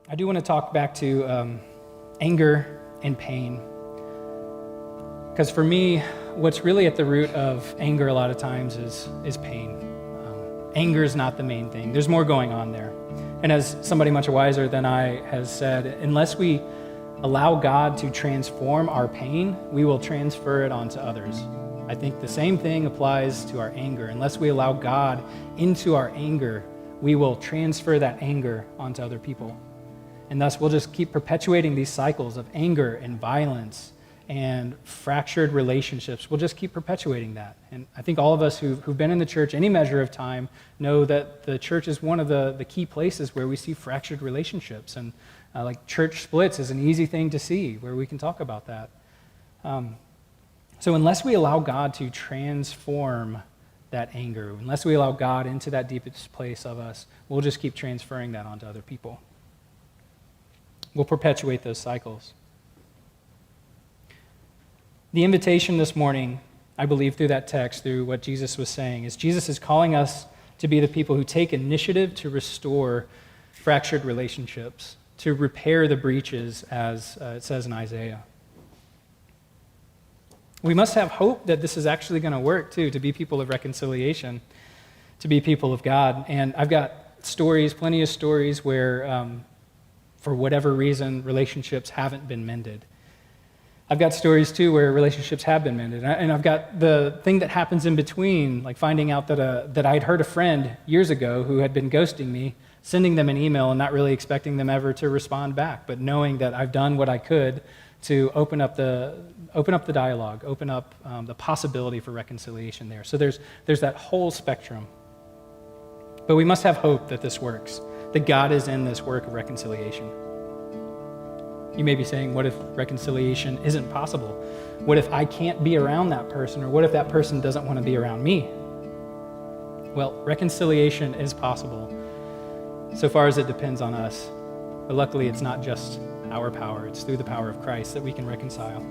I do want to talk back to anger and pain. Because for me, what's really at the root of anger a lot of times is pain. Anger is not the main thing. There's more going on there. And as somebody much wiser than I has said, unless we allow God to transform our pain, we will transfer it onto others. I think the same thing applies to our anger. Unless we allow God into our anger, we will transfer that anger onto other people. And thus we'll just keep perpetuating these cycles of anger and violence and fractured relationships. We'll just keep perpetuating that. And I think all of us who've been in the church any measure of time know that the church is one of the key places where we see fractured relationships. And like church splits is an easy thing to see where we can talk about that. So unless we allow God to transform that anger, unless we allow God into that deepest place of us, we'll just keep transferring that onto other people. We'll perpetuate those cycles. The invitation this morning, I believe through that text, through what Jesus was saying, is Jesus is calling us to be the people who take initiative to restore fractured relationships, to repair the breaches, as it says in Isaiah. We must have hope that this is actually going to work, too, to be people of reconciliation, to be people of God. And I've got stories, plenty of stories, where for whatever reason, relationships haven't been mended. I've got stories, too, where relationships have been mended. And I've got the thing that happens in between, like finding out that I'd heard a friend years ago who had been ghosting me, sending them an email and not really expecting them ever to respond back, but knowing that I've done what I could to open up the dialogue, open up the possibility for reconciliation there. So there's that whole spectrum. But we must have hope that this works, that God is in this work of reconciliation. You may be saying, what if reconciliation isn't possible? What if I can't be around that person? Or what if that person doesn't want to be around me? Well, reconciliation is possible, so far as it depends on us. But luckily, it's not just our power. It's through the power of Christ that we can reconcile.